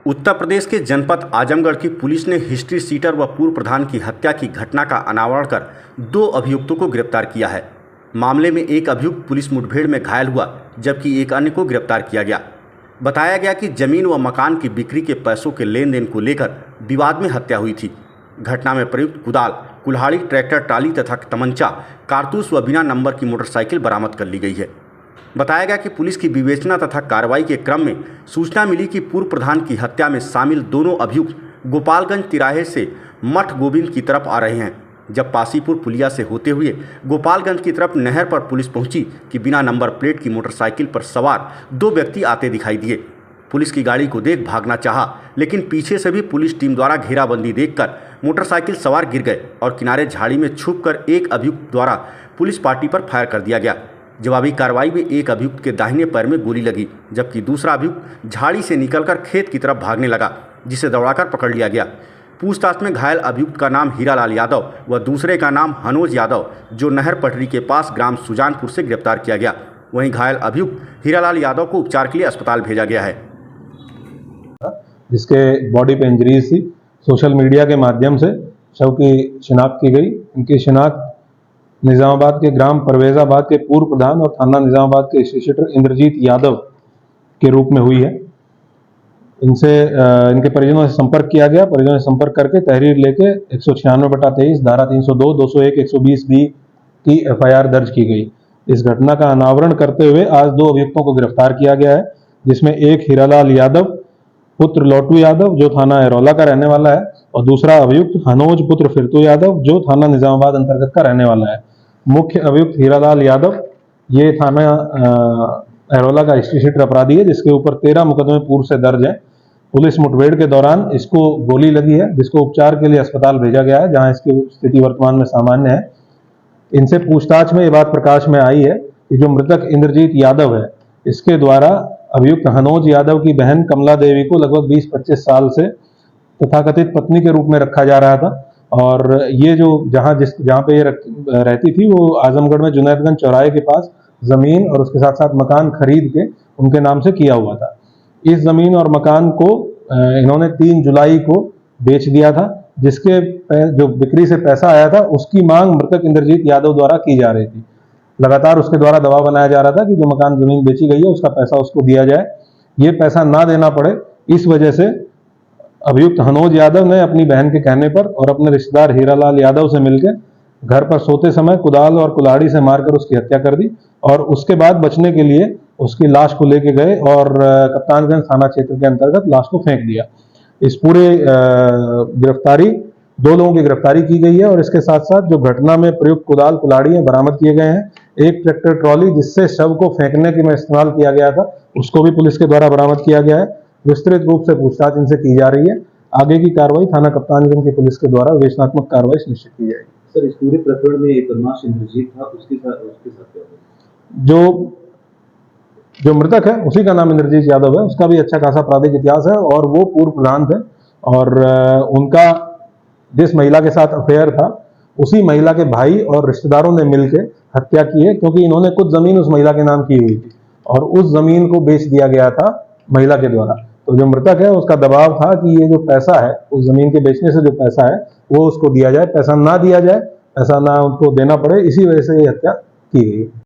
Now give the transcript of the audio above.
उत्तर प्रदेश के जनपद आजमगढ़ की पुलिस ने हिस्ट्री सीटर व पूर्व प्रधान की हत्या की घटना का अनावरण कर 2 अभियुक्तों को गिरफ्तार किया है। मामले में एक अभियुक्त पुलिस मुठभेड़ में घायल हुआ, जबकि एक अन्य को गिरफ्तार किया गया। बताया गया कि जमीन व मकान की बिक्री के पैसों के लेन देन को लेकर विवाद में हत्या हुई थी। घटना में प्रयुक्त कुदाल, कुल्हाड़ी, ट्रैक्टर ट्राली तथा तमंचा, कारतूस व बिना नंबर की मोटरसाइकिल बरामद कर ली गई है। बताया गया कि पुलिस की विवेचना तथा कार्रवाई के क्रम में सूचना मिली कि पूर्व प्रधान की हत्या में शामिल दोनों अभियुक्त गोपालगंज तिराहे से मठ गोविंद की तरफ आ रहे हैं। जब पासीपुर पुलिया से होते हुए गोपालगंज की तरफ नहर पर पुलिस पहुंची कि बिना नंबर प्लेट की मोटरसाइकिल पर सवार 2 व्यक्ति आते दिखाई दिए। पुलिस की गाड़ी को देख भागना चाहा, लेकिन पीछे से भी पुलिस टीम द्वारा घेराबंदी देखकर मोटरसाइकिल सवार गिर गए और किनारे झाड़ी में छुपकर एक अभियुक्त द्वारा पुलिस पार्टी पर फायर कर दिया गया। जवाबी कार्रवाई में एक अभियुक्त के दाहिने पैर में गोली लगी, जबकि दूसरा अभियुक्त झाड़ी से निकलकर खेत की तरफ भागने लगा, जिसे दौड़ाकर पकड़ लिया गया। पूछताछ में घायल अभियुक्त का नाम हीरालाल यादव व दूसरे का नाम हनोज यादव, जो नहर पटरी के पास ग्राम सुजानपुर से गिरफ्तार किया गया। वहीं घायल अभियुक्त हीरालाल यादव को उपचार के लिए अस्पताल भेजा गया है, जिसके बॉडी पे इंजरीज थी। सोशल मीडिया के माध्यम से शव की शिनाख्त की गई। इनकी शिनाख्त निजामाबाद के ग्राम परवेजाबाद के पूर्व प्रधान और थाना निजामाबाद के हिस्ट्री इंद्रजीत यादव के रूप में हुई है। इनके परिजनों से संपर्क किया गया। परिजनों से संपर्क करके तहरीर लेके 196/23 धारा 302, 201, 120 बी की FIR दर्ज की गई। इस घटना का अनावरण करते हुए आज 2 अभियुक्तों को गिरफ्तार किया गया है, जिसमें एक हीरालाल यादव पुत्र लोटू यादव, जो थाना एरोला का रहने वाला है, और दूसरा अभियुक्त हनोज पुत्र फिरतू यादव, जो थाना निजामाबाद अंतर्गत का रहने वाला है। मुख्य अभियुक्त हीरालाल यादव ये थाना एरोला का हिस्ट्री शीटर अपराधी है, जिसके ऊपर 13 मुकदमे पूर्व से दर्ज हैं। पुलिस मुठभेड़ के दौरान इसको गोली लगी है, जिसको उपचार के लिए अस्पताल भेजा गया है, जहां इसकी स्थिति वर्तमान में सामान्य है। इनसे पूछताछ में ये बात प्रकाश में आई है कि जो मृतक इंद्रजीत यादव है, इसके द्वारा अभियुक्त हनोज यादव की बहन कमला देवी को लगभग 20-25 साल से तथाकथित पत्नी के रूप में रखा जा रहा था। और ये जो जहाँ पे ये रहती थी, वो आजमगढ़ में जुनैदगंज चौराहे के पास जमीन और उसके साथ साथ मकान खरीद के उनके नाम से किया हुआ था। इस जमीन और मकान को इन्होंने 3 जुलाई को बेच दिया था, जिसके जो बिक्री से पैसा आया था उसकी मांग मृतक इंद्रजीत यादव द्वारा की जा रही थी। लगातार उसके द्वारा दबाव बनाया जा रहा था कि जो मकान जमीन बेची गई है उसका पैसा उसको दिया जाए। ये पैसा ना देना पड़े, इस वजह से अभियुक्त हनोज यादव ने अपनी बहन के कहने पर और अपने रिश्तेदार हीरालाल यादव से मिलकर घर पर सोते समय कुदाल और कुल्हाड़ी से मारकर उसकी हत्या कर दी। और उसके बाद बचने के लिए उसकी लाश को लेके गए और कप्तानगंज थाना क्षेत्र के अंतर्गत लाश को फेंक दिया। इस पूरे गिरफ्तारी 2 लोगों की गिरफ्तारी की गई है और इसके साथ साथ जो घटना में प्रयुक्त कुदाल कुल्हाड़ी बरामद किए गए हैं। एक ट्रैक्टर ट्रॉली जिससे शव को फेंकने के में इस्तेमाल किया गया था, उसको भी पुलिस के द्वारा बरामद किया गया है। विस्तृत रूप से पूछताछ इनसे की जा रही है। आगे की कार्रवाई थाना कप्तानगंज की पुलिस के द्वारा विवेचनात्मक कार्रवाई सुनिश्चित की जाएगी। सर, इस पूरे प्रकरण में एक बदमाश इंद्रजीत था, उसके साथ क्या हुआ? जो मृतक है उसी का नाम इंद्रजीत यादव है। उसका भी अच्छा खासा आपराधिक इतिहास है और वो पूर्व प्रधान थे और उनका जिस महिला के साथ अफेयर था, उसी महिला के भाई और रिश्तेदारों ने मिलकर हत्या की है, क्योंकि इन्होंने कुछ जमीन उस महिला के नाम की हुई थी और उस जमीन को बेच दिया गया था महिला के द्वारा। तो जो मृतक है उसका दबाव था कि ये जो पैसा है, उस जमीन के बेचने से जो पैसा है वो उसको दिया जाए, पैसा ना दिया जाए, पैसा ना उनको देना पड़े, इसी वजह से ये हत्या की गई।